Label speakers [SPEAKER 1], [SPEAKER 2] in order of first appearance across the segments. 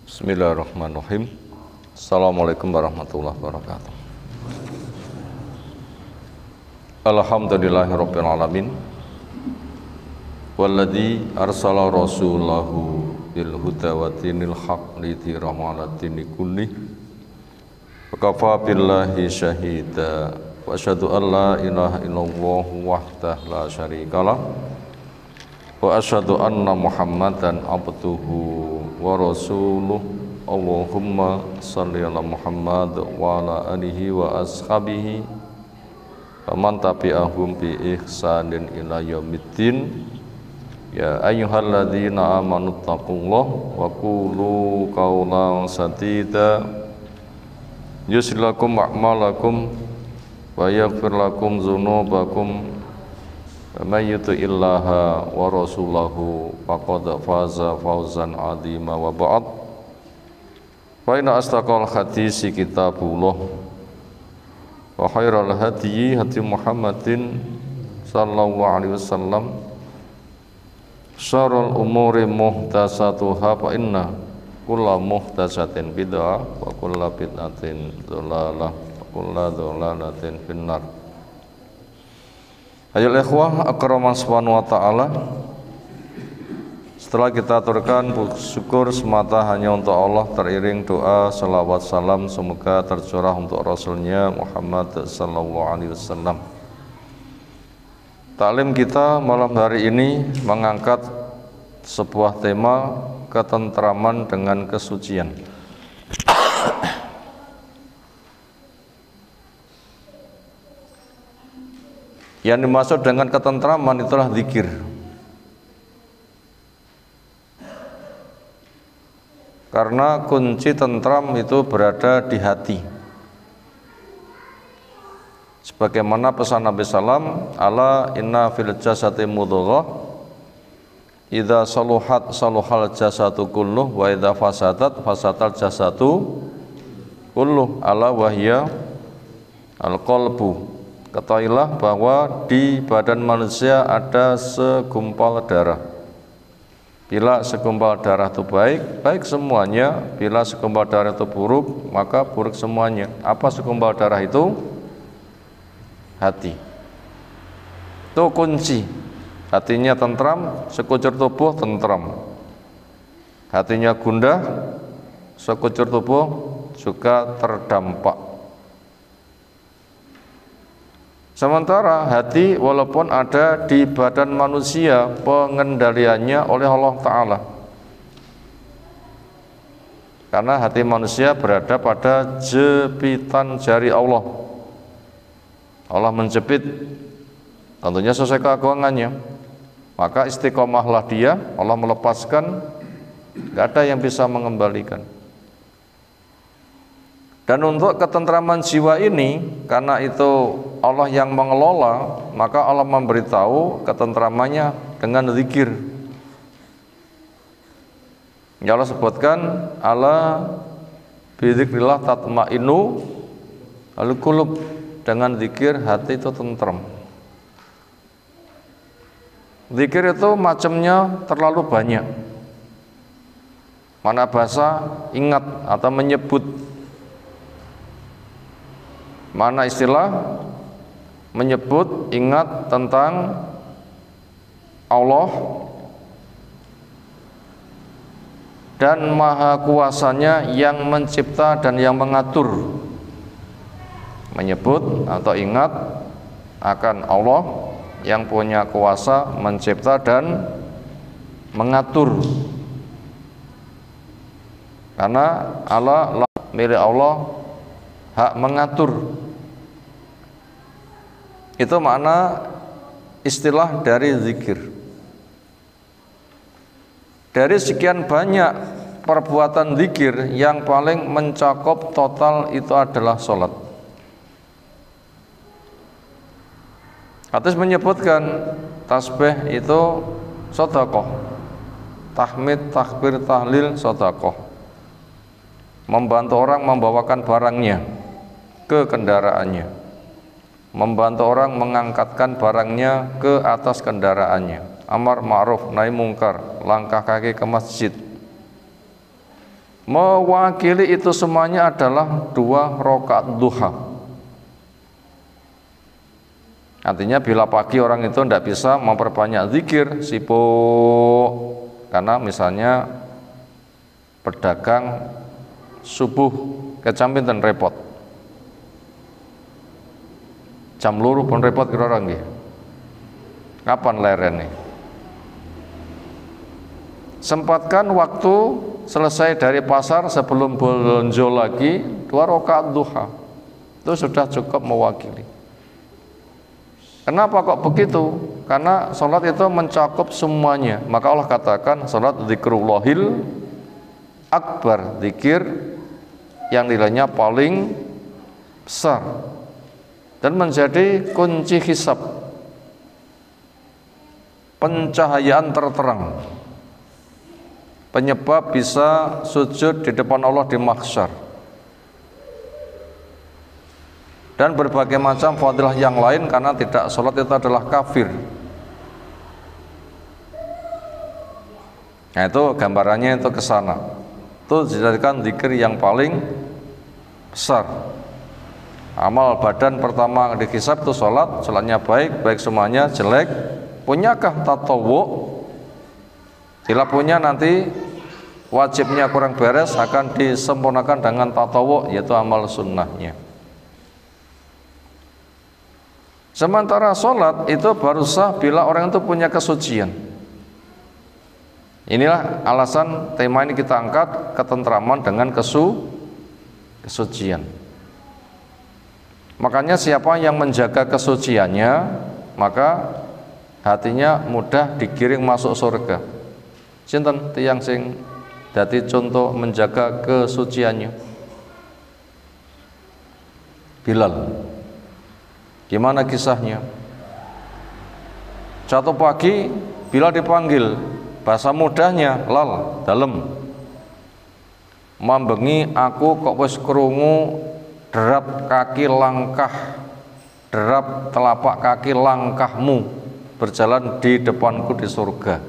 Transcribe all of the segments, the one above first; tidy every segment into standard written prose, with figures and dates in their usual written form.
[SPEAKER 1] Bismillahirrahmanirrahim. Assalamualaikum warahmatullahi wabarakatuh. Alhamdulillahirabbil alamin. Walladzi arsala rasulahu bil huda wa dinil haq lidhirahu 'ala dini kullih. Wa kafa billahi syahida. Wa asyhadu an la ilaha illallah wahdahu la syarikalah. Wa asyhadu anna Muhammadan abduhu wa rasuluh. Allahumma shalli ala Muhammad wa ala alihi wa ashabihi wa man tabi'ahum bi ihsanin ila yaumiddin. Ya ayyuhalladzina amanu taqullaha wa qulu qawlan sadida yuslih lakum a'malakum wa yaghfir lakum dzunubakum. May yuti'illaha wa rasulahu faqad faza fawzan 'azima wa ba'd. Fa inna astaqal hadisi kitabullah wa khairal hadyi hadi Muhammadin sallallahu alaihi wasallam. Syarrul umuri muhdatsatuha fa inna kulla muhdatsatin bid'ah wa kulla bid'atin dhalalah wa kulla dhalalatin finnar. Ayo ikhwah akraman subhanahu wa ta'ala, setelah kita aturkan syukur semata hanya untuk Allah, teriring doa salawat salam semoga tercurah untuk Rasulnya Muhammad sallallahu alaihi wasallam. Taklim kita malam hari ini mengangkat sebuah tema ketentraman dengan kesucian. Yang dimaksud dengan ketentraman itulah zikir. Karena kunci tentram itu berada di hati. Sebagaimana pesan Nabi sallam, ala inna fil jasati mudghah idza saluhat saluhal jasatu kulluh wa idza fasadat fasatal jasatu kulluh ala wahya al-qalbu. Ketahuilah bahwa di badan manusia ada segumpal darah. Bila segumpal darah itu baik, baik semuanya. Bila segumpal darah itu buruk, maka buruk semuanya. Apa segumpal darah itu? Hati. Itu kunci. Hatinya tentram, sekujur tubuh tentram. Hatinya gundah, sekujur tubuh juga terdampak. Sementara hati walaupun ada di badan manusia, pengendaliannya oleh Allah Ta'ala. Karena hati manusia berada pada jepitan jari Allah. Allah menjepit, tentunya sesuai keagungannya. Maka istiqomahlah dia, Allah melepaskan, gak ada yang bisa mengembalikan. Dan untuk ketentraman jiwa ini, karena itu Allah yang mengelola, maka Allah memberitahu ketentramannya dengan zikir. Ya Allah sebutkan, ala bidzikrillah tatma'innu al-qulub, dengan zikir hati itu tentram. Zikir itu macamnya terlalu banyak. Mana bahasa ingat atau menyebut, mana istilah menyebut ingat tentang Allah dan maha kuasanya yang mencipta dan yang mengatur. Menyebut atau ingat akan Allah yang punya kuasa mencipta dan mengatur. Karena Allah milik Allah, hak mengatur. Itu makna istilah dari zikir. Dari sekian banyak perbuatan zikir, yang paling mencakup total itu adalah sholat. Hadis menyebutkan tasbih itu sedekah, tahmid, takbir, tahlil sedekah. Membantu orang membawakan barangnya ke kendaraannya, membantu orang mengangkatkan barangnya ke atas kendaraannya, amar ma'ruf nahi mungkar, langkah kaki ke masjid, Mewakili itu semuanya adalah 2 rakaat duha. Artinya bila pagi orang itu tidak bisa memperbanyak zikir, sibuk, karena misalnya pedagang subuh kecampin dan repot, jam luru pun repot kira orang nggih. Kapan leren nih? Sempatkan waktu selesai dari pasar sebelum belanja lagi 2 rakaat duha. Itu sudah cukup mewakili. Kenapa kok begitu? Karena sholat itu mencakup semuanya. Maka Allah katakan sholat dzikrullahil akbar, zikir yang nilainya paling besar dan menjadi kunci hisab, pencahayaan terterang, penyebab bisa sujud di depan Allah di mahsyar, dan berbagai macam fadilah yang lain. Karena tidak sholat itu adalah kafir. Nah itu gambarannya itu ke sana. Itu dijadikan zikir yang paling besar. Amal badan pertama dihisab itu sholat. Sholatnya baik, baik semuanya, jelek. Punyakah tatawu? Bila punya nanti wajibnya kurang beres akan disempurnakan dengan tatawu, yaitu amal sunnahnya. Sementara sholat itu baru sah bila orang itu punya kesucian. Inilah alasan tema ini kita angkat, ketentraman dengan kesucian. Makanya siapa yang menjaga kesuciannya, maka hatinya mudah digiring masuk surga. Sinten tiyang sing dadi contoh menjaga kesuciannya? Bilal. Gimana kisahnya? Satu pagi Bilal dipanggil, bahasa mudahnya lal dalem, mambengi aku kok wis krungu derap kaki langkah, derap telapak kaki langkahmu berjalan di depanku di surga.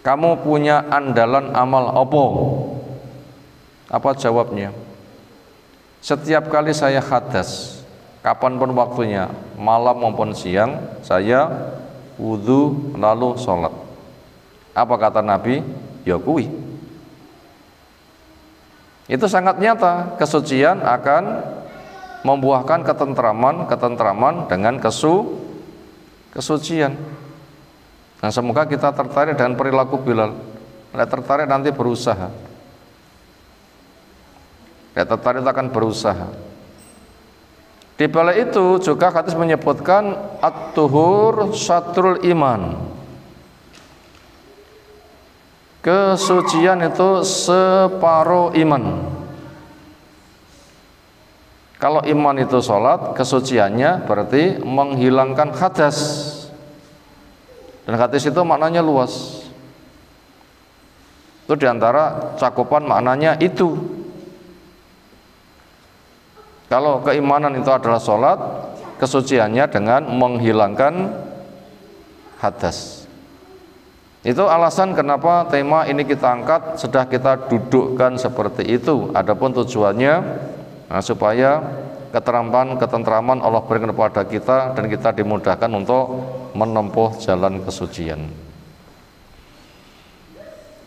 [SPEAKER 1] Kamu punya andalan amal apa? Apa jawabnya? Setiap kali saya hadas, kapanpun waktunya, malam maupun siang, saya wudhu lalu sholat. Apa kata Nabi? Ya kuwi. Itu sangat nyata, kesucian akan membuahkan ketentraman dengan kesucian. Nah semoga kita tertarik dengan perilaku Bilal. Tidak tertarik nanti berusaha. Tidak tertarik akan berusaha. Di balik itu juga hadis menyebutkan at-tuhur syatrul iman. Kesucian itu separuh iman. Kalau iman itu sholat, kesuciannya berarti menghilangkan hadas. Dan hadis itu maknanya luas. Itu diantara cakupan maknanya itu. Kalau keimanan itu adalah sholat, kesuciannya dengan menghilangkan hadas. Itu alasan kenapa tema ini kita angkat, sudah kita dudukkan seperti itu. Adapun tujuannya supaya ketentraman Allah berikan kepada kita dan kita dimudahkan untuk menempuh jalan kesucian.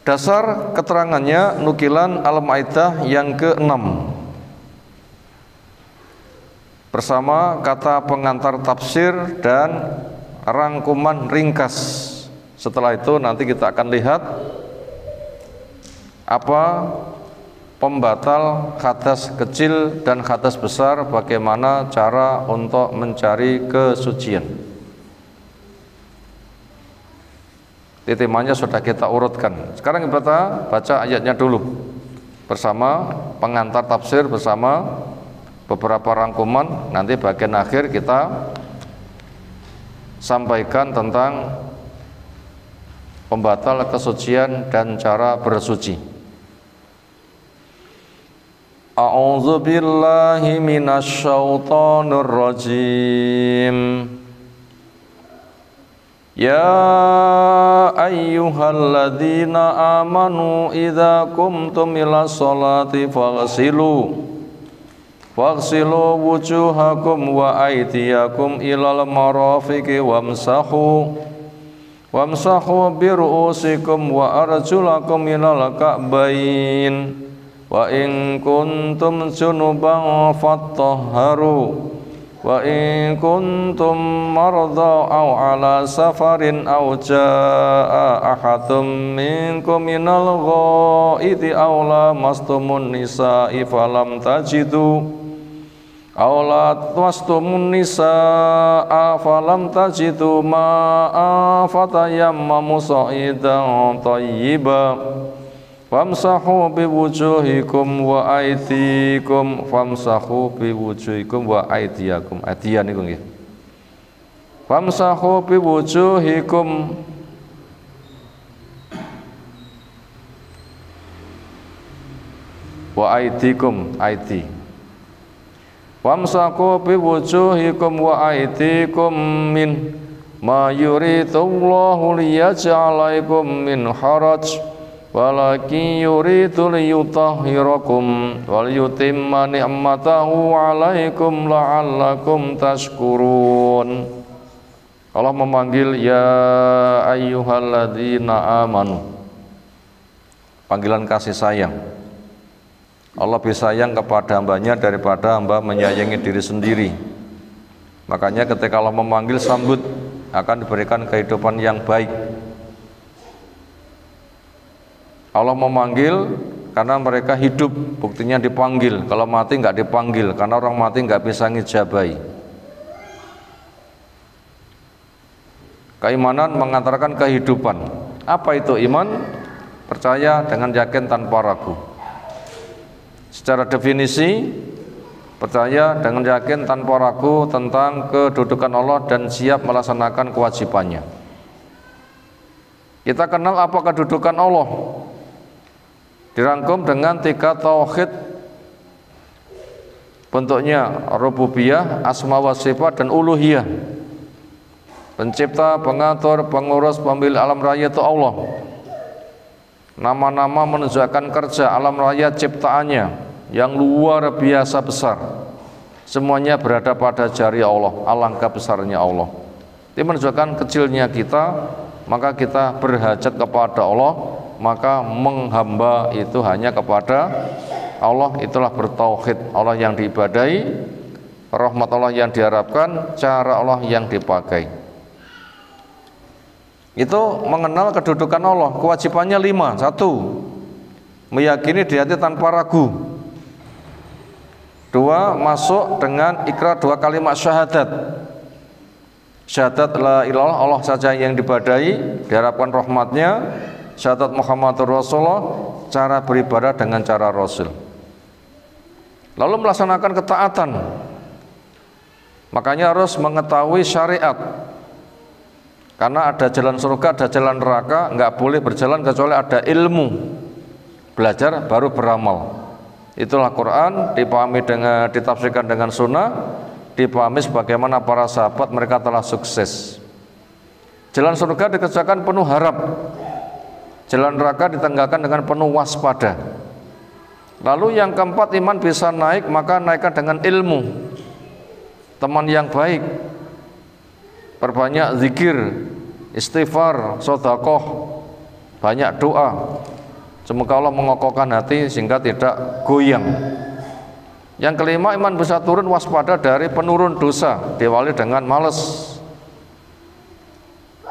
[SPEAKER 1] Dasar keterangannya nukilan Al-Maidah yang ke-6 bersama kata pengantar tafsir dan rangkuman ringkas. Setelah itu nanti kita akan lihat apa pembatal hadas kecil dan hadas besar, bagaimana cara untuk mencari kesucian. Temanya sudah kita urutkan. Sekarang kita baca ayatnya dulu bersama pengantar tafsir, bersama beberapa rangkuman. Nanti bagian akhir kita sampaikan tentang pembatal kesucian dan cara bersuci. A'udzu billahi minasy syaithanir rajim. Ya ayyuhalladzina amanu idza qumtum ila sholati faghsilu wujuhakum wa aydiyakum ilal marafiqi wamsahu bi ru'usikum wa arjulakum ilal ka'bayn wa in kuntum junuban fattahharu wa in kuntum marda aw ala safarin aw jaa ahadum minkum minal ghaiti aw lamastumun nisaa falam tajidu ma'a fatayammamu sa'idan thayyiban famsahu biwujuhikum wa aydikum adiyan niku nggih famsahu biwujuhikum wa aydikum famsahu biwujuhikum wa aydikum min ma yuridullahu liyaj'alaikum min haraj walakin yuridu liyutahhirakum wal yutimma ni'matahu 'alaikum la'allakum tashkurun. Allah memanggil ya ayyuhalladzina amanu. Panggilan kasih sayang. Allah lebih sayang kepada hambanya daripada hamba menyayangi diri sendiri. Makanya ketika Allah memanggil, sambut, akan diberikan kehidupan yang baik. Allah memanggil karena mereka hidup, buktinya dipanggil. Kalau mati nggak dipanggil, karena orang mati nggak bisa ngijabai. Keimanan mengantarkan kehidupan. Apa itu iman? Percaya dengan yakin tanpa ragu. Secara definisi, percaya dengan yakin tanpa ragu tentang kedudukan Allah dan siap melaksanakan kewajibannya. Kita kenal apa kedudukan Allah. Dirangkum dengan 3 tauhid, bentuknya rububiyah, asma wa sifat, dan uluhiyah. Pencipta, pengatur, pengurus, pemilik alam raya itu Allah. Nama-nama menunjukkan kerja alam raya ciptaannya yang luar biasa besar. Semuanya berada pada jari Allah. Alangkah besarnya Allah. Ini menunjukkan kecilnya kita, maka kita berhajat kepada Allah. Maka menghamba itu hanya kepada Allah. Itulah bertauhid. Allah yang diibadahi, rahmat Allah yang diharapkan, cara Allah yang dipakai. Itu mengenal kedudukan Allah. Kewajibannya 5. 1, meyakini di hati tanpa ragu. 2, masuk dengan ikrar 2 kalimat syahadat. Syahadat la ilaha illallah, Allah saja yang diibadahi, diharapkan rahmatnya. Syahadat Muhammadur Rasulullah, cara beribadah dengan cara Rasul. Lalu melaksanakan ketaatan. Makanya harus mengetahui syariat. Karena ada jalan surga, ada jalan neraka, nggak boleh berjalan kecuali ada ilmu. Belajar baru beramal. Itulah Quran, dipahami dengan, ditafsirkan dengan sunnah, dipahami sebagaimana para sahabat mereka telah sukses. Jalan surga dikerjakan penuh harap. Jalan neraka ditenggakan dengan penuh waspada. Lalu yang keempat, iman bisa naik, maka naikkan dengan ilmu. Teman yang baik, perbanyak zikir, istighfar, sedekah, banyak doa. Semoga Allah mengokohkan hati sehingga tidak goyang. Yang kelima, iman bisa turun, waspada dari penurun dosa, diawali dengan malas.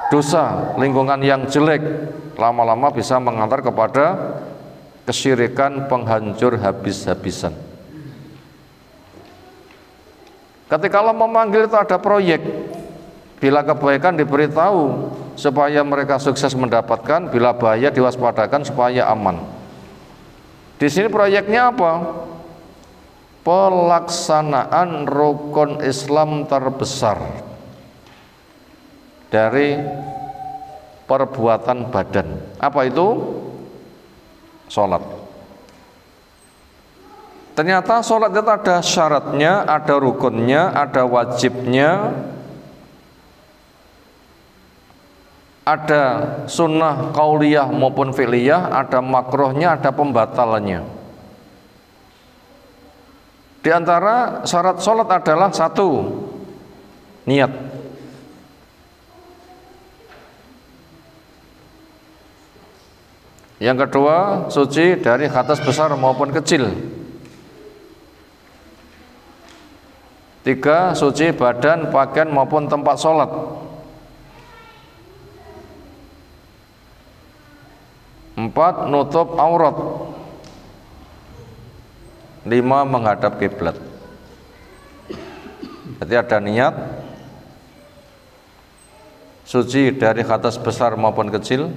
[SPEAKER 1] Dosa, lingkungan yang jelek, lama-lama bisa mengantar kepada kesyirikan, penghancur habis-habisan. Ketika Allah memanggil itu ada proyek. Bila kebaikan diberitahu supaya mereka sukses mendapatkan, bila bahaya diwaspadakan supaya aman. Di sini proyeknya apa? Pelaksanaan rukun Islam terbesar dari perbuatan badan. Apa itu? Sholat. Ternyata sholat itu ada syaratnya, ada rukunnya, ada wajibnya, ada sunnah qauliyah maupun fi'liyah, ada makruhnya, ada pembatalannya. Di antara syarat sholat adalah satu, niat. Yang kedua, suci dari hadas besar maupun kecil. Tiga, suci badan, pakaian maupun tempat sholat. Empat, nutup aurat. Lima, menghadap kiblat. Jadi ada niat, suci dari hadas besar maupun kecil,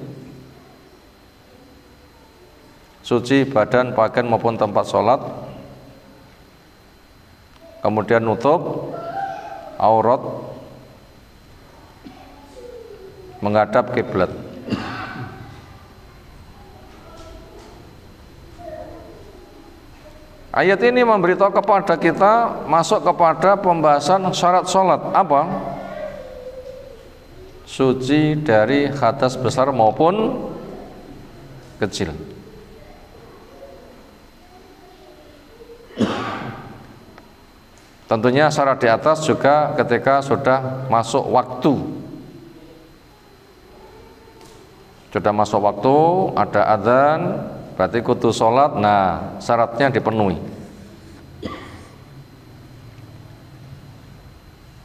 [SPEAKER 1] suci badan, pakaian maupun tempat sholat, kemudian nutup aurat, menghadap kiblat. Ayat ini memberitahu kepada kita masuk kepada pembahasan syarat sholat. Apa? Suci dari hadas besar maupun kecil. Tentunya syarat di atas juga ketika sudah masuk waktu. Sudah masuk waktu, ada adzan, berarti kudu sholat. Nah, syaratnya dipenuhi.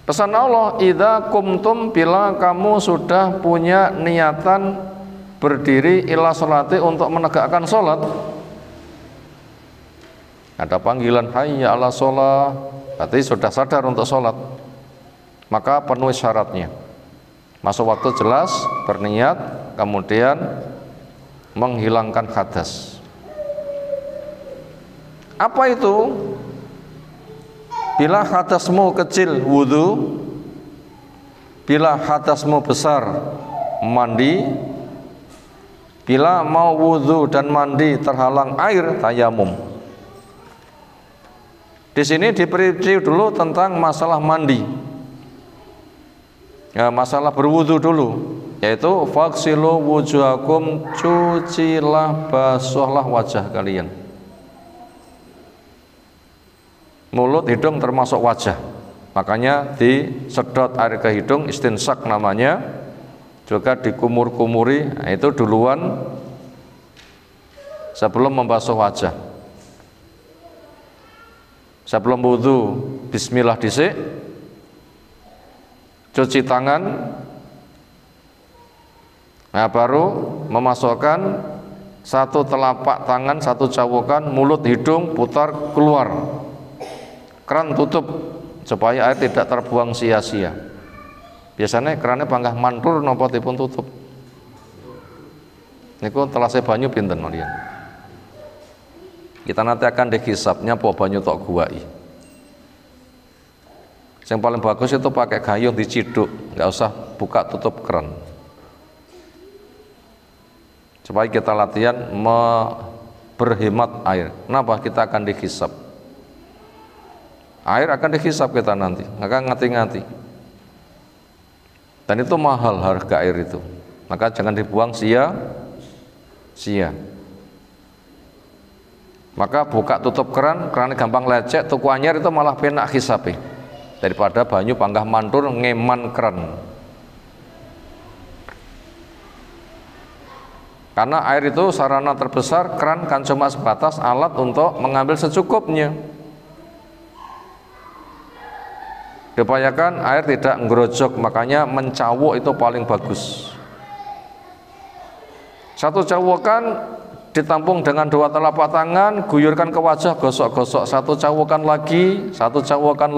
[SPEAKER 1] Pesan Allah, idza kumtum, bila kamu sudah punya niatan berdiri ila sholati, untuk menegakkan sholat. Ada panggilan hayya ala sholat, berarti sudah sadar untuk sholat. Maka penuhi syaratnya. Masuk waktu jelas, berniat, kemudian menghilangkan hadas. Apa itu? Bila hadasmu kecil, wudu. Bila hadasmu besar, mandi. Bila mau wudu dan mandi terhalang air, tayamum. Di sini diperinci dulu tentang masalah mandi. Ya, masalah berwudu dulu, yaitu faksilu wujuhakum, cucilah, basuhlah wajah kalian. Mulut, hidung termasuk wajah. Makanya disedot air ke hidung, istinsak namanya. Juga dikumur-kumuri, nah itu duluan sebelum membasuh wajah. Sebelum wudu, bismillah dhisik. Cuci tangan. Nah, baru memasukkan satu telapak tangan, satu cawokan, mulut, hidung putar keluar. Keran tutup supaya air tidak terbuang sia-sia. Biasanya kerannya panggah mantur napa dipun tutup. Niku telase banyu pinten malian. Kita nanti akan dihisab nyapa banyu tok guwai. Yang paling bagus itu pakai gayung diciduk, nggak usah buka tutup keran. Supaya kita latihan berhemat air. Kenapa? Kita akan dihisab. Air akan dihisab kita nanti, maka ngati-ngati. Dan itu mahal harga air itu. Maka jangan dibuang sia-sia. Maka buka tutup keran, kerannya gampang lecek, tuku anyar itu malah penak hisabe. Daripada banyu panggah mantur ngeman keran. Karena air itu sarana terbesar, keran kan cuma sebatas alat untuk mengambil secukupnya. Diupayakan air tidak ngerojok, makanya mencawuk itu paling bagus. Satu cawokan ditampung dengan dua telapak tangan, guyurkan ke wajah, gosok-gosok. Satu cawokan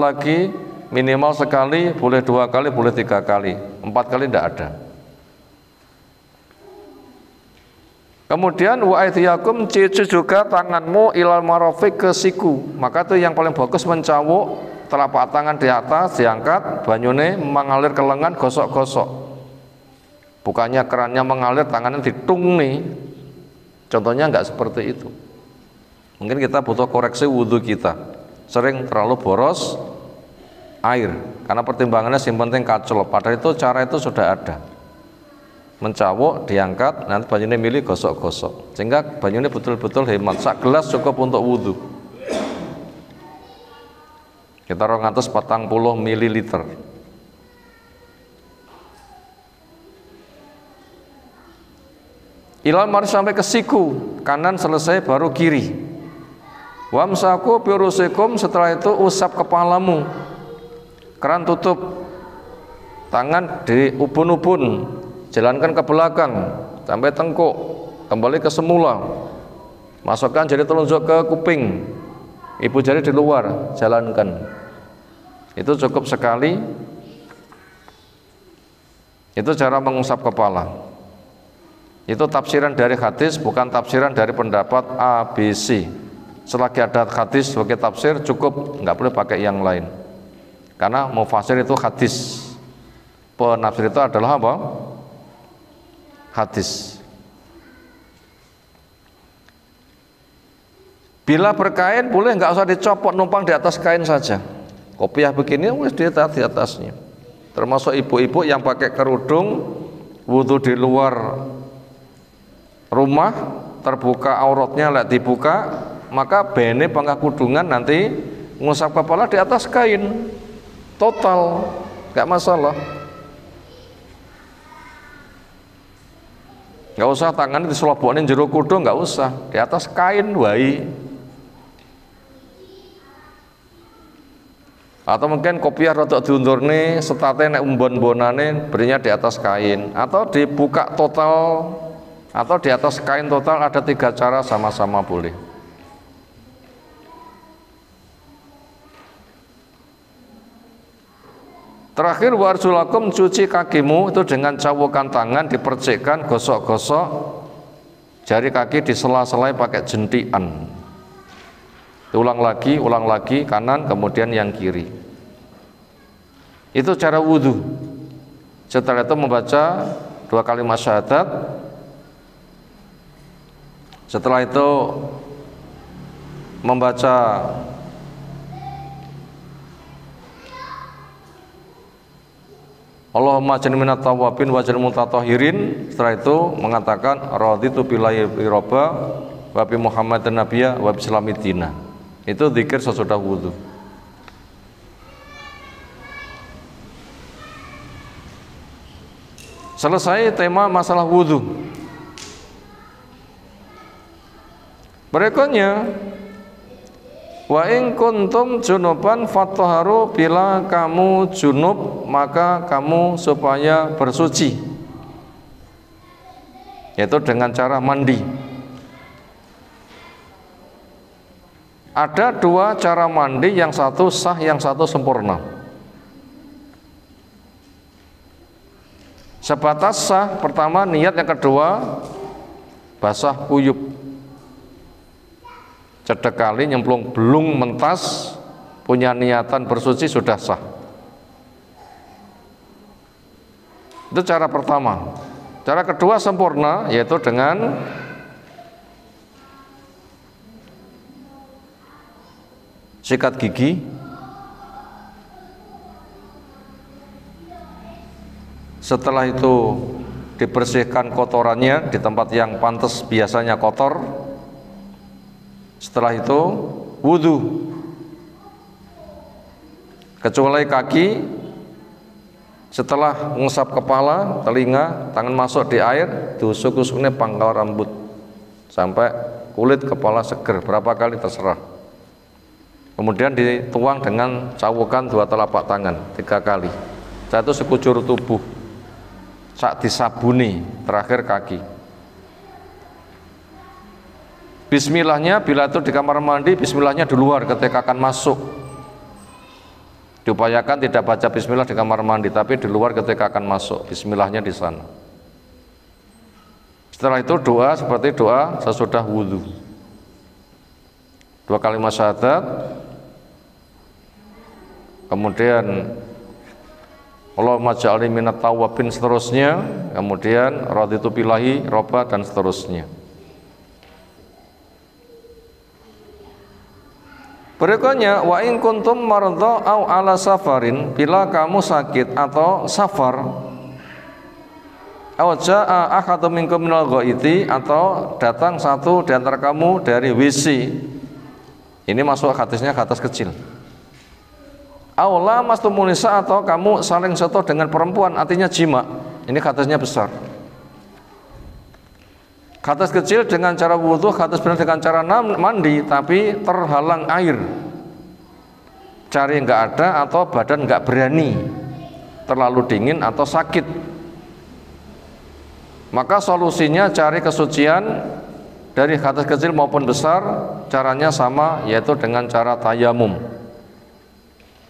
[SPEAKER 1] lagi, minimal sekali, boleh 2 kali, boleh 3 kali, 4 kali tidak ada. Kemudian wa aydiyakum, cuci juga tanganmu ilal marafiq, ke siku. Maka itu yang paling bagus mencawuk, telapak tangan di atas diangkat, banyune mengalir ke lengan, gosok-gosok. Bukannya kerannya mengalir, tangannya ditung nih. Contohnya enggak seperti itu. Mungkin kita butuh koreksi wudhu kita. Sering terlalu boros air, karena pertimbangannya yang penting kacul. Padahal itu cara itu sudah ada. mencawuk, diangkat, nanti banyune milih gosok-gosok. Sehingga banyune betul-betul hemat. Sak gelas cukup untuk wudhu. Kita 240 ml. Ilal mari sampai ke siku, kanan selesai baru kiri. Wamsaku birusikum, setelah itu usap kepalamu. Keran tutup. Tangan di ubun-ubun, jalankan ke belakang sampai tengkuk, kembali ke semula. Masukkan jari telunjuk ke kuping, ibu jari di luar, jalankan. Itu cukup sekali. Itu cara mengusap kepala. Itu tafsiran dari hadis, bukan tafsiran dari pendapat ABC. Selagi ada hadis sebagai tafsir cukup, nggak boleh pakai yang lain. Karena mufasir itu hadis, penafsir itu adalah apa? Hadis. Bila berkain boleh nggak usah dicopot, numpang di atas kain saja. Kopiah begini boleh di atasnya. Termasuk ibu-ibu yang pakai kerudung, wudhu di luar rumah, terbuka auratnya, lek dibuka, maka bene pangkah kudungan nanti ngusap kepala di atas kain total, nggak masalah. Nggak usah tangan diselobokin jero kudung, nggak usah, di atas kain wae. Atau mungkin kopiah rotok diundurne, setate nek umbon-bonane berinya di atas kain, atau dibuka total, atau di atas kain total. Ada 3 cara, sama-sama boleh. Terakhir, warjulakum, cuci kakimu itu dengan cawukan tangan, dipercikkan, gosok-gosok jari kaki, disela-selai pakai jentikan. Ulang lagi, kanan, kemudian yang kiri. Itu cara wudhu. Setelah itu membaca 2 kalimat syahadat. Setelah itu membaca Allahumma ja'alni minat tawwabin wa ja'alni mutatahhirin. Setelah itu mengatakan raditu billahi robba wa bi Muhammadin nabiyya wa bi islamidina. Itu zikir sesudah wudhu. Selesai tema masalah wudhu. Berikutnya, wa in kuntum junuban fathaharu, bila kamu junub maka kamu supaya bersuci, yaitu dengan cara mandi. Ada 2 cara mandi, yang satu sah, yang satu sempurna. Sebatas sah, pertama niat, yang kedua basah kuyup. Cedek kali nyemplung belung mentas, punya niatan bersuci, sudah sah. Itu cara pertama. Cara kedua sempurna, yaitu dengan sikat gigi, setelah itu dibersihkan kotorannya di tempat yang pantas biasanya kotor. Setelah itu wudhu, kecuali kaki. Setelah mengusap kepala, telinga, tangan masuk di air, diusuk-usuknya pangkal rambut sampai kulit kepala seger, berapa kali terserah. Kemudian dituang dengan cawukan 2 telapak tangan 3 kali. Setelah itu sekujur tubuh, sak disabuni, terakhir kaki. Bismillahnya bila itu di kamar mandi, bismillahnya di luar ketika akan masuk. Diupayakan tidak baca bismillah di kamar mandi, tapi di luar ketika akan masuk, bismillahnya di sana. Setelah itu doa seperti doa sesudah wudhu. 2 kalimat syahadat, kemudian Allahumma ja'alni minat tawwabin, seterusnya, kemudian raditu billahi robba, dan seterusnya. Berikutnya, wa in kuntum maradha au ala safarin, bila kamu sakit atau safar, Aw jaa ahadum minkum minal ghaiti, atau datang satu di antara kamu dari WC. Ini masuk hadisnya hadas kecil. Aw lamastumun nisa, atau kamu saling sentuh dengan perempuan, artinya jima. Ini hadasnya besar. Hadas kecil dengan cara wudhu, hadas benar dengan cara mandi, tapi terhalang air. Cari nggak ada, atau badan nggak berani, terlalu dingin atau sakit. Maka solusinya cari kesucian dari hadas kecil maupun besar. Caranya sama, yaitu dengan cara tayamum,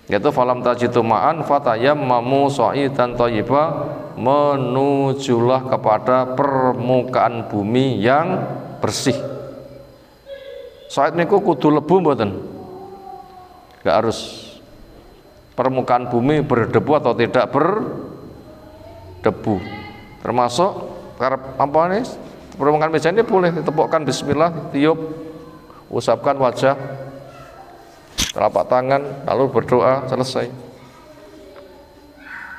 [SPEAKER 1] yaitu falam tajidu ma'an fatayammamu sha'idan thayyiba, menujulah kepada permukaan bumi yang bersih. Sa'id niku kudu lebu mboten? Enggak harus. Permukaan bumi berdebu atau tidak berdebu. Termasuk apa nih? Permukaan meja ini boleh ditepukkan bismillah, tiup, usapkan wajah, telapak tangan, lalu berdoa, selesai.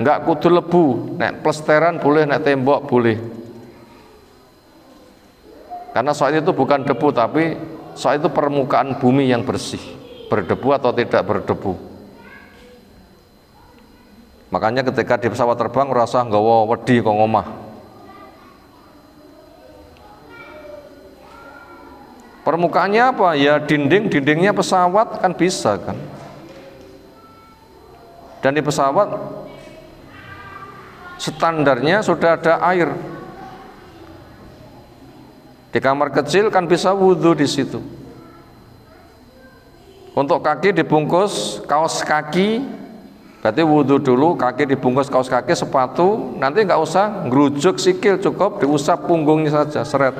[SPEAKER 1] Enggak kudu lebu, nek plesteran boleh, nek tembok boleh. Karena saat itu bukan debu, tapi saat itu permukaan bumi yang bersih, berdebu atau tidak berdebu. Makanya ketika di pesawat terbang rasa nggawa wedi kok ngomah. Permukaannya apa? Ya dindingnya pesawat kan bisa kan. Dan di pesawat standarnya sudah ada air. Di kamar kecil kan bisa wudhu di situ. Untuk kaki dibungkus kaos kaki, berarti wudhu dulu, kaki dibungkus kaos kaki, sepatu, nanti nggak usah ngerujuk sikil, cukup diusap punggungnya saja, seret.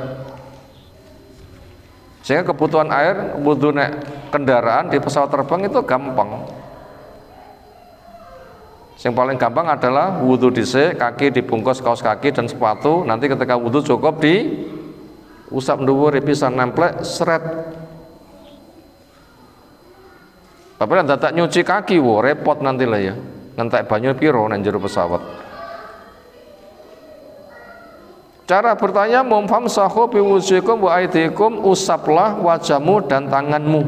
[SPEAKER 1] Sehingga kebutuhan air wudhu nek kendaraan di pesawat terbang itu gampang. Yang paling gampang adalah wudhu dhisik, kaki dibungkus kaos kaki dan sepatu, nanti ketika wudhu cukup diusap dhuwur pisan nemplek seret. Tapi nek dadak nyuci kaki repot nanti lah ya. Ngentek banyu piro nang jero pesawat. Cara bertayamum, famsahu biwujuhikum wa aydikum, usaplah wajahmu dan tanganmu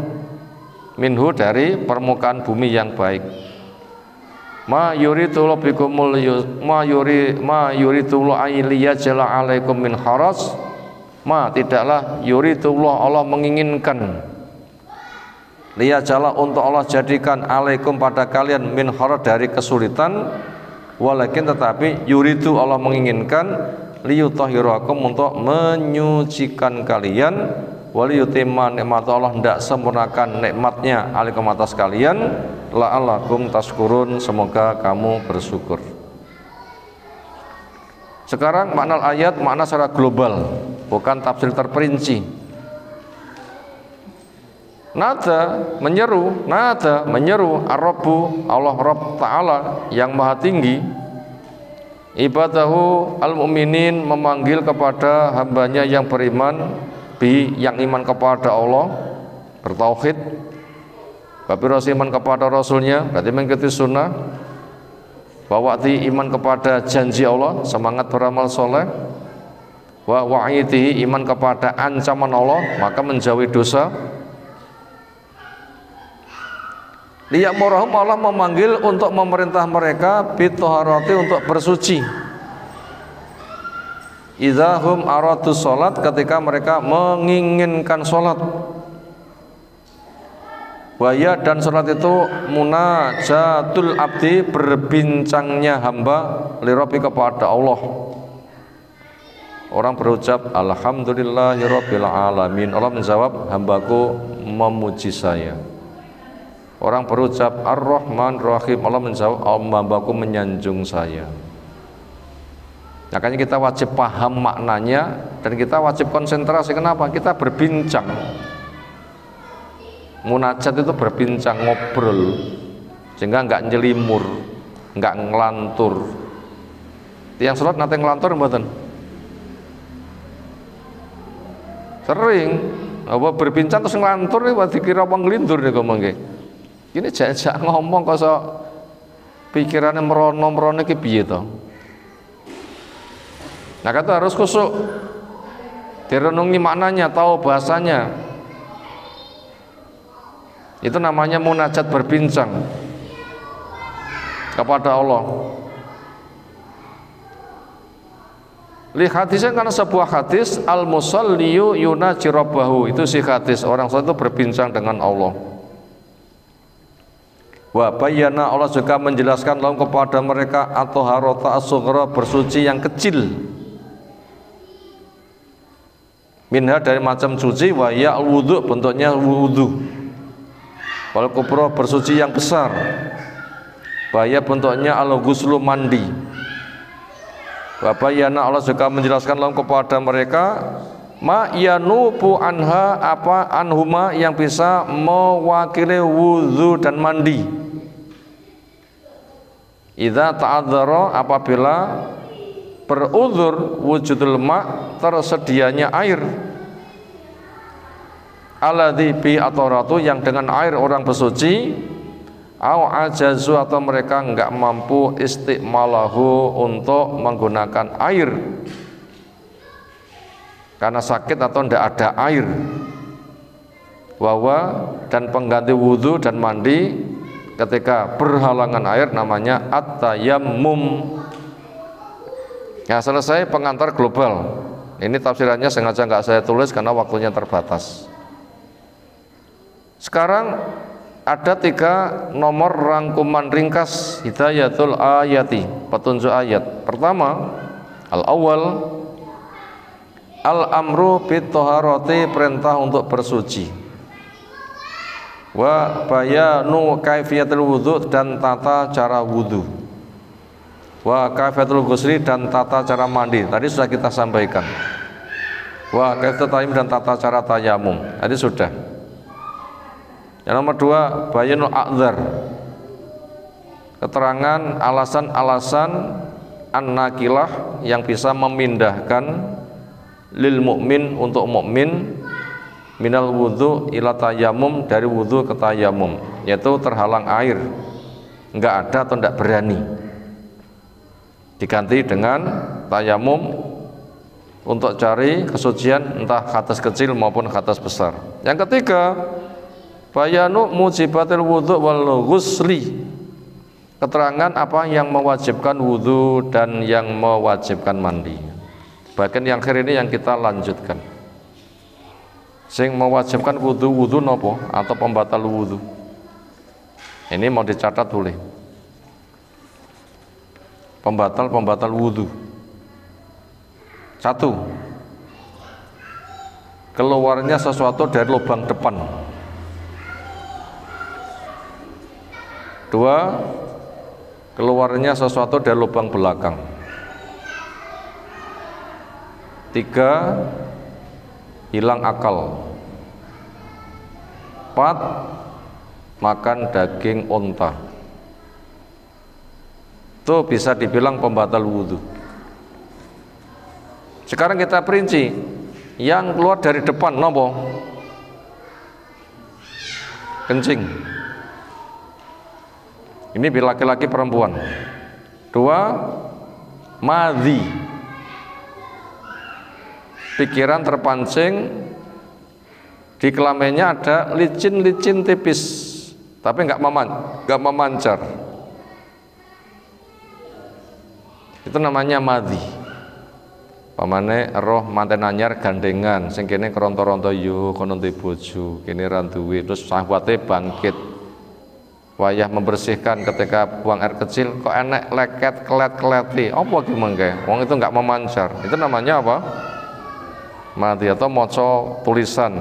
[SPEAKER 1] minhu, dari permukaan bumi yang baik. Ma yuridullahu bikumul ma yuridullahu ayyajala alaikum min haras, ma tidaklah yuridullah, Allah menginginkan, liyajala untuk Allah jadikan, alaikum pada kalian, min haras dari kesulitan, walakin tetapi yuridu Allah menginginkan, liyutahhirakum untuk menyucikan kalian, waliyutimma nikmat Allah, hendak sempurnakan nikmatnya alaikum atas kalian, la'allakum tashkurun, semoga kamu bersyukur. Sekarang makna ayat, makna secara global, bukan tafsir terperinci. Nada menyeru ar-Rabbu, Allah Rabb Ta'ala yang maha tinggi, ibadahu al-mu'minin, memanggil kepada hambanya yang beriman, yang iman kepada Allah, bertauhid, berarti iman kepada Rasulnya, berarti mengikuti sunnah, wa'ati iman kepada janji Allah, semangat beramal soleh, wa'idhi iman kepada ancaman Allah, maka menjauhi dosa. Liya'murahum, Allah memanggil untuk memerintah mereka, bithoharati, untuk bersuci. Idzahum aradu sholat, ketika mereka menginginkan sholat. Waya, dan sholat itu munajatul abdi, berbincangnya hamba, lirabbi, kepada Allah. Orang berucap alhamdulillahirabbil alamin, Allah menjawab hambaku memuji saya. Orang berucap ar-Rahman Rahim, Allah menjawab hambaku menyanjung saya. Makanya kita wajib paham maknanya dan kita wajib konsentrasi. Kenapa? Kita berbincang. Munajat itu berbincang, ngobrol, sehingga nggak nyelimur, nggak ngelantur. Tiang sholat nanti ngelantur mboten? Sering. Apa berbincang terus ngelantur nih, dikira wong nglindur nih ngomong nggih. Ini jajak ngomong kok pikirannya merono-merono ki piye to? Nah, kata harus khusyuk, direnungi maknanya, tahu bahasanya. Itu namanya munajat, berbincang kepada Allah. Li hadisnya, karena sebuah hadis, al musalliyu yunaji rabbahu, itu si hadis, orang sholat itu berbincang dengan Allah. Wa bayyana, Allah juga menjelaskan lahum kepada mereka at-taharata as-sughra, bersuci yang kecil, minha dari macam suci, wa ya wudu, bentuknya wudu, wal kubra, bersuci yang besar, bahaya bentuknya al-ghuslu, mandi. Wabayana, Allah juga menjelaskan lahum kepada mereka ma yanubu anha, apa anhuma, yang bisa mewakili wudu dan mandi. Idza ta'adzara, apabila beruzur wujudul ma, tersedianya air, alladzi bi atoratu, yang dengan air orang bersuci, au ajazu, atau mereka enggak mampu istiqmalahu, untuk menggunakan air karena sakit atau enggak ada air. Wawa, dan pengganti wudhu dan mandi ketika berhalangan air namanya at-tayammum. Ya, selesai pengantar global. Ini tafsirannya sengaja enggak saya tulis karena waktunya terbatas. Sekarang ada 3 nomor rangkuman ringkas hidayatul ayati, petunjuk ayat. Pertama, al-awwal, al-amru bit-thaharati, perintah untuk bersuci. Wa bayanu kaifiyatul wudu, dan tata cara wudu. Wa kaifiyatul ghusli, dan tata cara mandi. Tadi sudah kita sampaikan. Wa kaifiyatul tayammum, dan tata cara tayamum. Tadi sudah. Yang nomor 2, bayanul a'dzar, keterangan alasan-alasan an-nakilah yang bisa memindahkan lil mukmin, untuk mukmin, minal wudu ila tayamum, dari wudu ke tayamum, yaitu terhalang air, enggak ada atau enggak berani, diganti dengan tayamum untuk cari kesucian, entah hadas kecil maupun hadas besar. Yang ketiga, bayanu mujibatil wudu wal ghusli, keterangan apa yang mewajibkan wudu dan yang mewajibkan mandi. Bagian yang akhir ini yang kita lanjutkan. Sing mewajibkan wudu nopo, atau pembatal wudu. Ini mau dicatat boleh. Pembatal wudu. 1, keluarnya sesuatu dari lubang depan. 2, keluarnya sesuatu dari lubang belakang. 3, hilang akal. 4, makan daging unta. Itu bisa dibilang pembatal wudhu. Sekarang kita perinci, yang keluar dari depan nopo? Kencing. Ini bila laki-laki perempuan. 2, madhi, pikiran terpancing, di kelaminnya ada licin-licin tipis, tapi enggak memancar. Itu namanya madhi. Pamane roh manten anyar gandengan, sing kene keronto-ronto yo kono duwe bojo, kene ra duwe, terus syahwate bangkit. Wayah membersihkan ketika buang air kecil, kok enek leket kelet-keleti, apa ki mengke? Wong itu enggak memancar. Itu namanya apa? Mati. Atau maca tulisan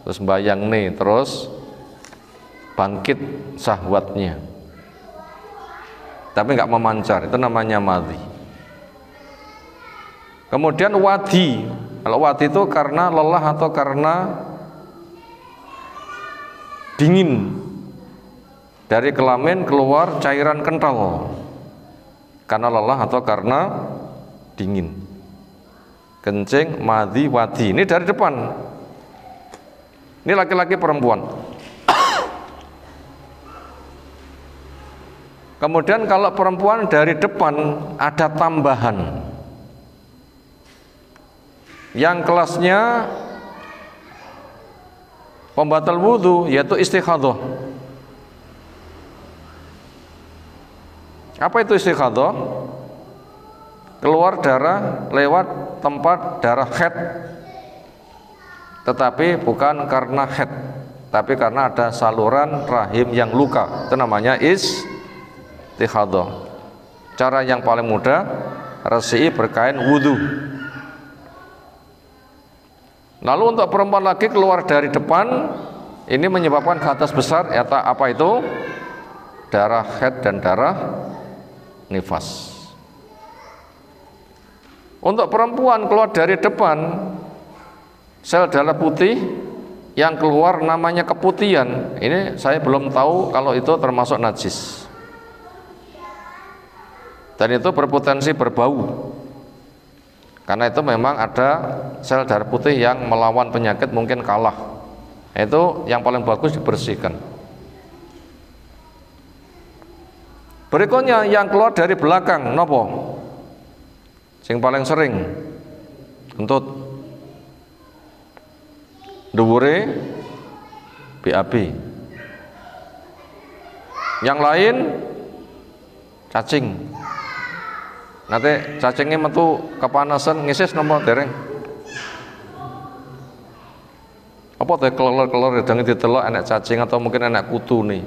[SPEAKER 1] terus bayang nih, terus bangkit syahwatnya, tapi enggak memancar. Itu namanya mati. Kemudian wadi. Kalau wadi itu karena lelah atau karena dingin, dari kelamin keluar cairan kental karena lelah atau karena dingin. Kencing, madhi, wadi. Ini dari depan. Ini laki-laki perempuan. Kemudian kalau perempuan dari depan ada tambahan. yang kelasnya pembatal wudhu, yaitu istikhadah. Apa itu istikhadah? Keluar darah lewat tempat darah haid, tetapi bukan karena haid, tapi karena ada saluran rahim yang luka. Itu namanya istikhadah. Cara yang paling mudah, resi'i berkain wudhu. Lalu untuk perempuan lagi keluar dari depan, ini menyebabkan hadas besar, yaitu apa itu? Darah haid dan darah nifas. Untuk perempuan keluar dari depan, sel darah putih yang keluar namanya keputihan. Ini saya belum tahu kalau itu termasuk najis. Dan itu berpotensi berbau. Karena itu memang ada sel darah putih yang melawan penyakit mungkin kalah. Itu yang paling bagus dibersihkan. Berikutnya yang keluar dari belakang, nopo? Sing paling sering kentut, dhuwure BAB. Yang lain cacing. Nanti cacingnya metu kepanasan ngisis nomor dereng. Apa teh kelor-kelor sedang ditelok enak cacing atau mungkin enak kutu nih.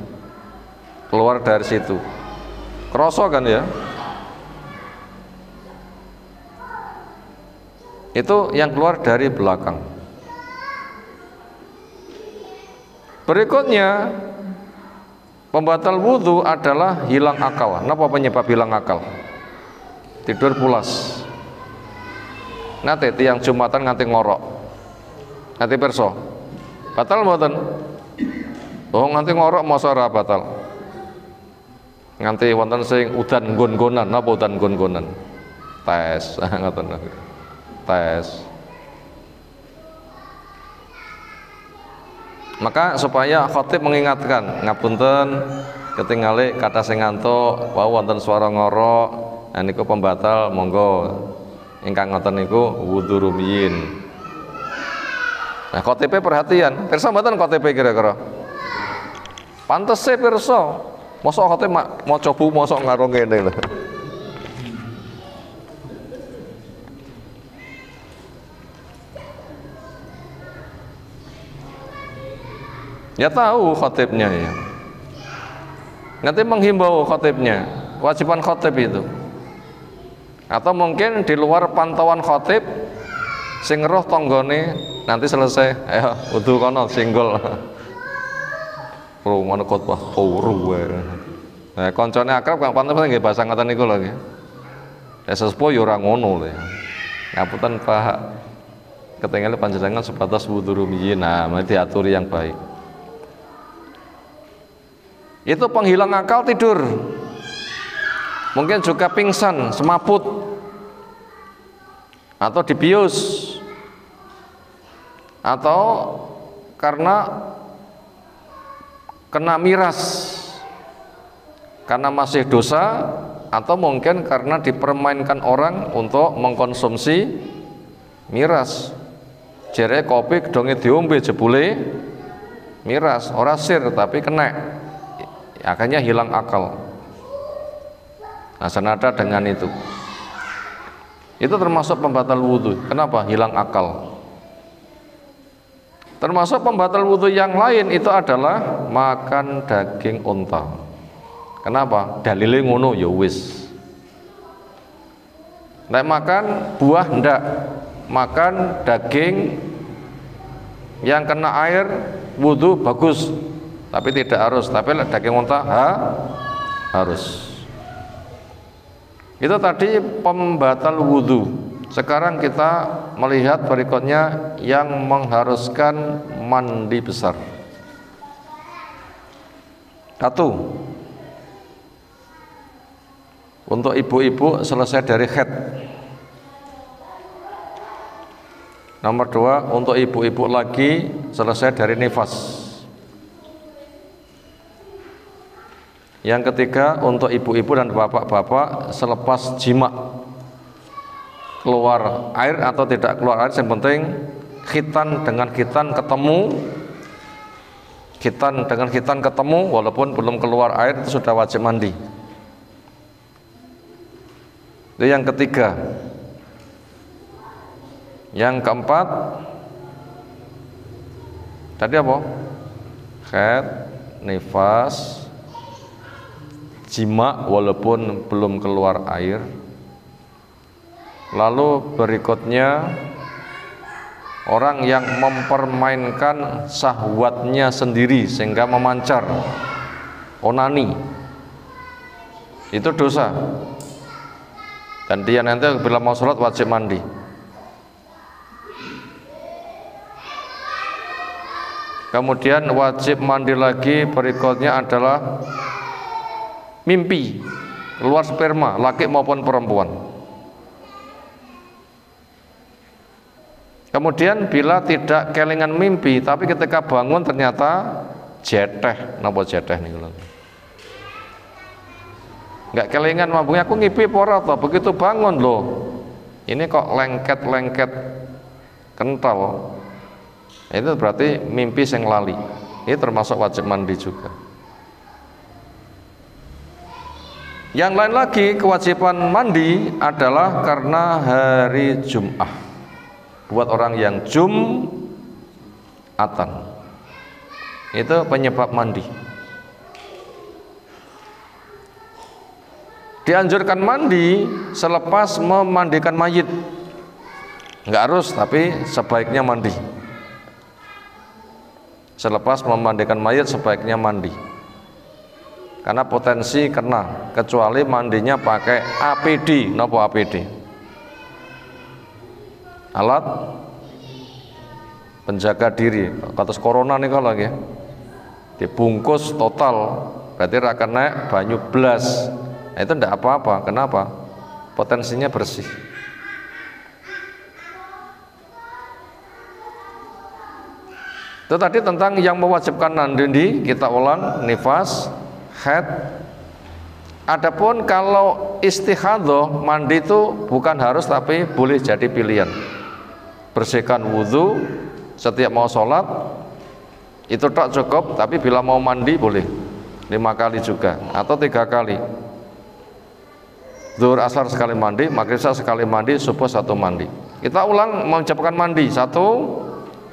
[SPEAKER 1] Keluar dari situ. Kroso kan ya? Itu yang keluar dari belakang. Berikutnya pembatal wudhu adalah hilang akal. Kenapa penyebab hilang akal? Tidur pulas. Nanti tiang Jumatan nganti ngorok. Nanti perso. Batal mboten? Oh nganti ngorok masa ora batal. Nganti wonten sing udan nggon-nggonan, napa udan nggon-nggonan? Tes, ngoten. Tes. Maka supaya khatib mengingatkan, ngapunten ketingali kata sing ngantuk, wau wonten swara ngorok. Nah niku pembatal, monggo ingkang ngoten niku wudhu rumiyin. Nah khotibe perhatian, pirsa mboten khotibe kira-kira? Pantese pirsa. Mosok khotib maca bu mosok ngaro ngene lho. Ya tahu khotibnya ya. Nanti menghimbau khotibnya, kewajiban khotib itu. Atau mungkin di luar pantauan khotib sing roh tonggone nanti selesai ayo wudu kono singgol rumane khotbah turu wae. Nah koncone akrab kang pantes nggih bahasa ngoten niku lho nggih. Ya sesepuh ya ora ngono lho. Ngapunten Pak, ketinggalan panjenengan sebatas wudu rumiyin. Nah, diaturi yang baik. Itu penghilang akal tidur. Mungkin juga pingsan, semaput, atau dibius, atau karena kena miras, karena masih dosa, atau mungkin karena dipermainkan orang untuk mengkonsumsi miras. Jere kopi gedonge diombe jebule miras, ora sir tapi kena, akhirnya hilang akal. Nah senada dengan itu termasuk pembatal wudhu. Kenapa? Hilang akal. Termasuk pembatal wudhu yang lain itu adalah makan daging unta. Kenapa? Dalile ngono ya wis. Nek makan buah ndak, makan daging yang kena air wudhu bagus, tapi tidak harus. Tapi daging unta harus. Itu tadi pembatal wudhu. Sekarang kita melihat berikutnya yang mengharuskan mandi besar. Satu, untuk ibu-ibu selesai dari haid. Nomor dua, untuk ibu-ibu lagi selesai dari nifas. Yang ketiga, untuk ibu-ibu dan bapak-bapak selepas jima. keluar air atau tidak keluar air, yang penting khitan dengan khitan ketemu, khitan dengan khitan ketemu walaupun belum keluar air itu sudah wajib mandi. Itu yang ketiga. Yang keempat tadi apa? Haid, nifas, jima walaupun belum keluar air. Lalu berikutnya orang yang mempermainkan syahwatnya sendiri sehingga memancar, onani, itu dosa. Dan dia nanti bila mau sholat wajib mandi. Kemudian wajib mandi lagi berikutnya adalah mimpi, keluar sperma, laki maupun perempuan. Kemudian bila tidak kelingan mimpi, tapi ketika bangun ternyata jeteh, napa jeteh nih lho. Enggak kelingan mabuknya, aku ngipi pora toh, begitu bangun loh. Ini kok lengket-lengket kental. Itu berarti mimpi sing lali. Ini termasuk wajib mandi juga. Yang lain lagi kewajiban mandi adalah karena hari Jum'ah. Buat orang yang Jum'atan, itu penyebab mandi. Dianjurkan mandi selepas memandikan mayit. Enggak harus, tapi sebaiknya mandi. Selepas memandikan mayit sebaiknya mandi. Karena potensi kena, kecuali mandinya pakai APD. Napa APD? Alat penjaga diri. Kados corona nih kalau lagi dibungkus total, berarti akan naik banyu blas. Nah, itu tidak apa-apa. Kenapa? Potensinya bersih. Itu tadi tentang yang mewajibkan mandi, kita ulang, nifas, haid. Adapun kalau istihadhah, mandi itu bukan harus tapi boleh jadi pilihan. Bersihkan wudhu setiap mau sholat itu tak cukup, tapi bila mau mandi boleh 5 kali juga atau 3 kali. Zuhur asar sekali mandi, maghrib sekali mandi, subuh 1 mandi. Kita ulang mengucapkan mandi. 1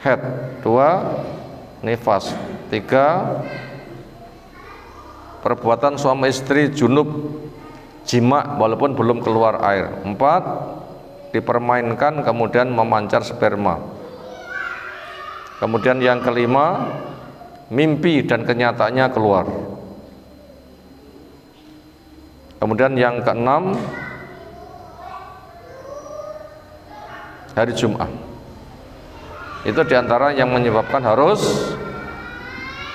[SPEAKER 1] haid, 2 nifas, 3 perbuatan suami istri junub, jima walaupun belum keluar air, 4 dipermainkan kemudian memancar sperma. Kemudian yang kelima, mimpi dan kenyataannya keluar. Kemudian yang keenam, hari Jumat. Itu diantara yang menyebabkan harus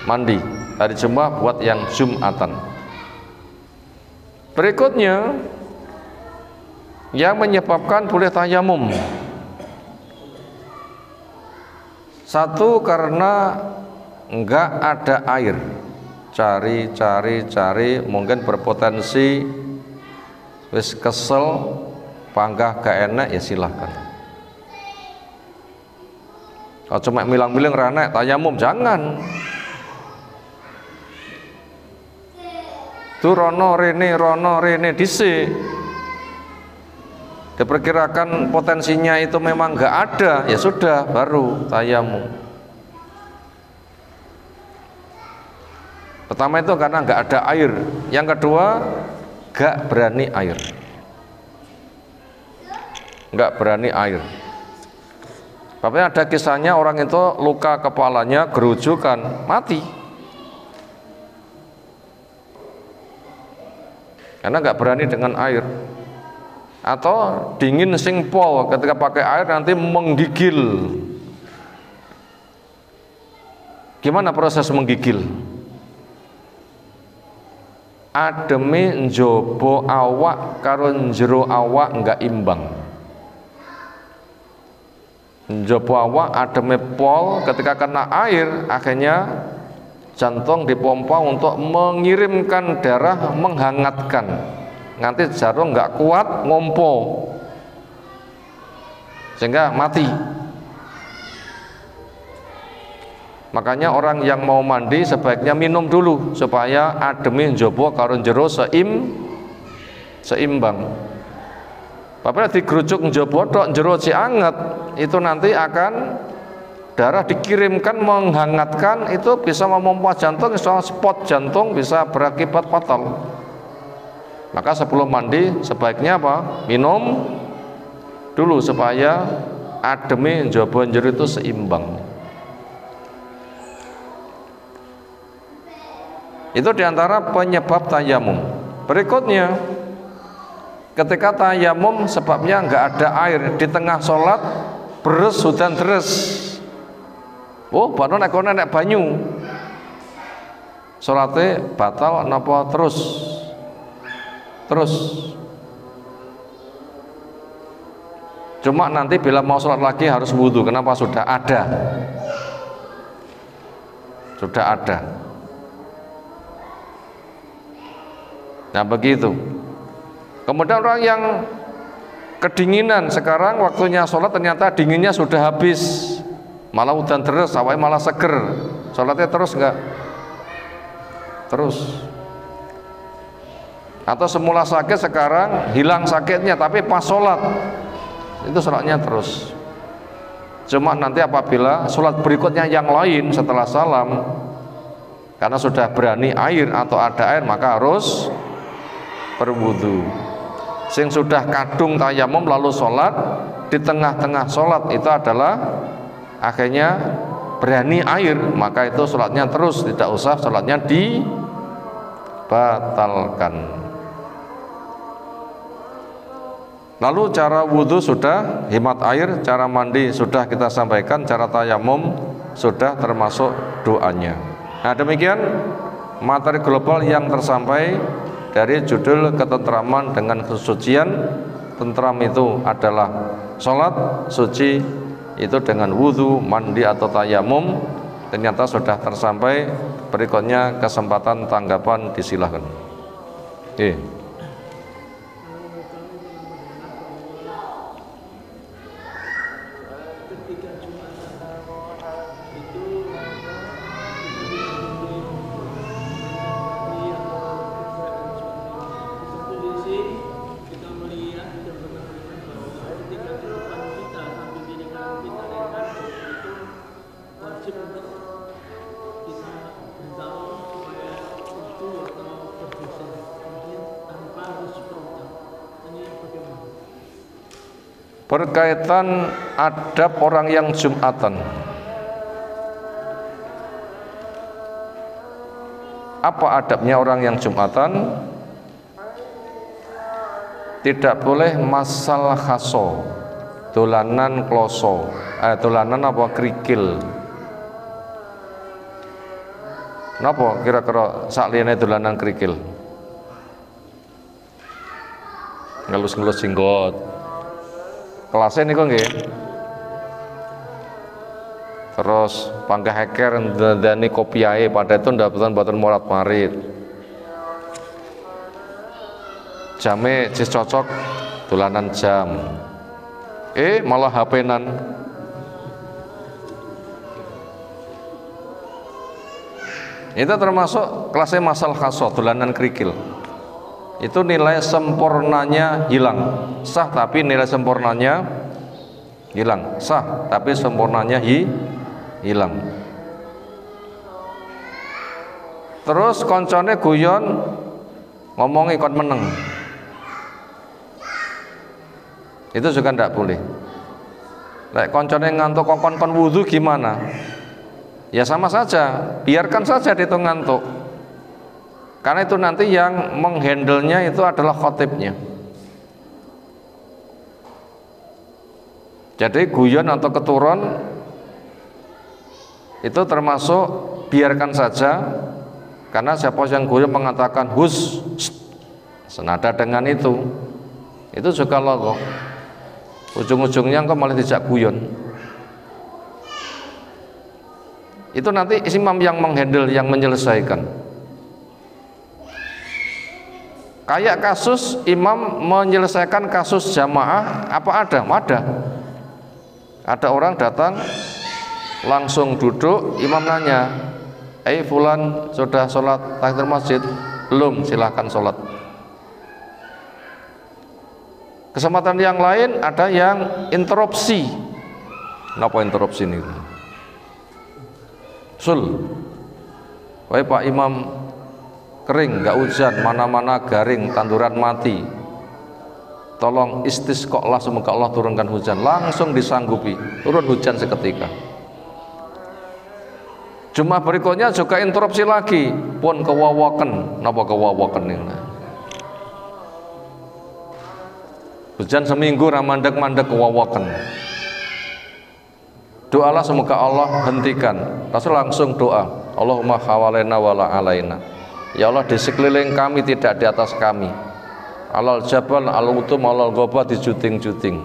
[SPEAKER 1] mandi. Hari Jumat buat yang Jumatan. Berikutnya yang menyebabkan boleh tayamum. 1 karena enggak ada air. Cari, mungkin berpotensi wis kesel, panggah gak enak, ya silahkan. Kalau cuma milang-miling ranek tayamum, jangan. Itu rono rene dhisik. Diperkirakan potensinya itu memang nggak ada, ya sudah baru tayamum. Pertama itu karena nggak ada air. Yang kedua nggak berani air. Nggak berani air. Tapi ada kisahnya orang itu luka kepalanya gerujukan, mati. Karena nggak berani dengan air. Atau dingin sing pol, ketika pakai air nanti menggigil. Gimana proses menggigil? Ademe njobo awak karo njero awak enggak imbang. Njobo awak ademe pol, ketika kena air akhirnya jantung dipompa untuk mengirimkan darah, menghangatkan. Nanti jarum nggak kuat ngompo. sehingga mati. Makanya orang yang mau mandi sebaiknya minum dulu supaya ademe njaba karo jero seimbang. Apabila digerucuk njaba tok jero si anget, itu nanti akan darah dikirimkan menghangatkan, itu bisa memompa jantung, soal spot jantung bisa berakibat fatal. Maka sebelum mandi sebaiknya apa? Minum dulu supaya ademe njaba jero itu seimbang. Itu diantara penyebab tayamum. Berikutnya, ketika tayamum sebabnya nggak ada air di tengah sholat, beres hujan deres. Oh, baru nek banyu, sholatnya batal napa terus. Cuma nanti bila mau sholat lagi harus wudhu. Kenapa? Sudah ada. Nah begitu. Kemudian orang yang kedinginan, sekarang waktunya sholat ternyata dinginnya sudah habis, malah hujan deres, awalnya malah seger, sholatnya terus enggak? Terus. Atau semula sakit sekarang hilang sakitnya, tapi pas sholat itu sholatnya terus. Cuma nanti apabila sholat berikutnya yang lain setelah salam, karena sudah berani air atau ada air, maka harus berwudu. Sing sudah kadung tayamum lalu sholat, di tengah-tengah sholat itu adalah akhirnya berani air, maka itu sholatnya terus, tidak usah sholatnya dibatalkan. Lalu cara wudu sudah, hemat air, cara mandi sudah kita sampaikan, cara tayamum sudah termasuk doanya. Nah demikian materi global yang tersampai dari judul ketentraman dengan kesucian. Tentram itu adalah sholat, suci itu dengan wudhu, mandi atau tayamum. Ternyata sudah tersampai. Berikutnya kesempatan tanggapan, disilahkan. Berkaitan adab orang yang Jumatan. Apa adabnya orang yang Jumatan? Tidak boleh masal khaso, dolanan kloso, dolanan apa krikil. Napa kira-kira sakliyane dolanan krikil? Ngelus-ngelus jenggot. Kelasnya niku nggih. Terus panggah heker ndandani kopiahe pada itu mboten morat-marit. Jame jis cocok dolanan jam. Malah HP-nan. Itu termasuk kelasnya masal khaso, dolanan kerikil. Itu nilai sempurnanya hilang. Sah tapi nilai sempurnanya hilang. Sah tapi sempurnanya hilang. Terus koncone guyon ngomong ikut meneng. Itu juga tidak boleh. Lek koncone ngantuk kon wudu gimana? Ya sama saja, biarkan saja dia itu ngantuk. Karena itu nanti yang menghandlenya itu adalah khotibnya. Jadi guyon atau keturun itu termasuk biarkan saja, karena siapa yang guyon mengatakan hus senada dengan itu juga logo. Ujung-ujungnya engkau malah dijak guyon. Itu nanti imam yang menghandle, yang menyelesaikan. Kayak kasus imam menyelesaikan kasus jamaah apa ada? Ada. Ada orang datang langsung duduk, imam nanya, fulan sudah sholat tahiyatul masjid? Belum, silahkan sholat. Kesempatan yang lain ada yang interupsi. Kenapa interupsi ini? Wahai Pak Imam, kering, nggak hujan, mana-mana garing, tanduran mati. Tolong istisqolah, semoga Allah turunkan hujan. Langsung disanggupi, turun hujan seketika. Jumat berikutnya juga interupsi lagi, pun kewawaken. Napa kewawaken ini? Hujan seminggu ramandek-mandek kewawaken. Doalah semoga Allah hentikan. Rasul langsung doa, Allahumma hawalaina wala alaina. Ya Allah, di sekeliling kami, tidak di atas kami. Alal jabal, al-utum, alal ghoba, di juting-juting,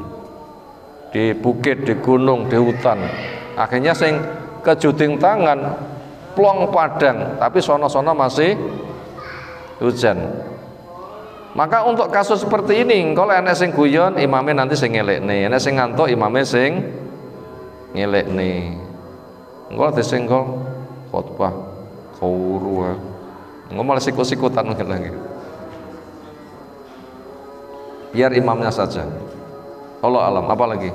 [SPEAKER 1] di bukit, di gunung, di hutan. Akhirnya sing ke juting tangan plong padang, tapi sono-sono masih hujan. Maka untuk kasus seperti ini, kalau enek sing guyon, imamnya nanti sing ngelekne, enek sing ngantuk, imamnya sing ngelekne. Engko disenggol khotbah khuru. Engko malah sikut-sikutan lagi. Biar imamnya saja. Allah alam, apa lagi?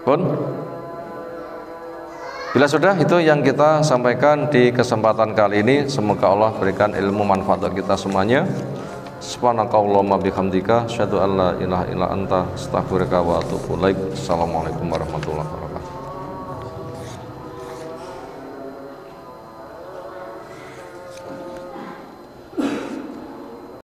[SPEAKER 1] Pun bila sudah, itu yang kita sampaikan di kesempatan kali ini. Semoga Allah berikan ilmu manfaat untuk kita semuanya. Subhanakallahumma bihamdika, asyhadu an la ilaha illa anta, astaghfiruka wa atubu ilaik. Assalamualaikum warahmatullahi wabarakatuh.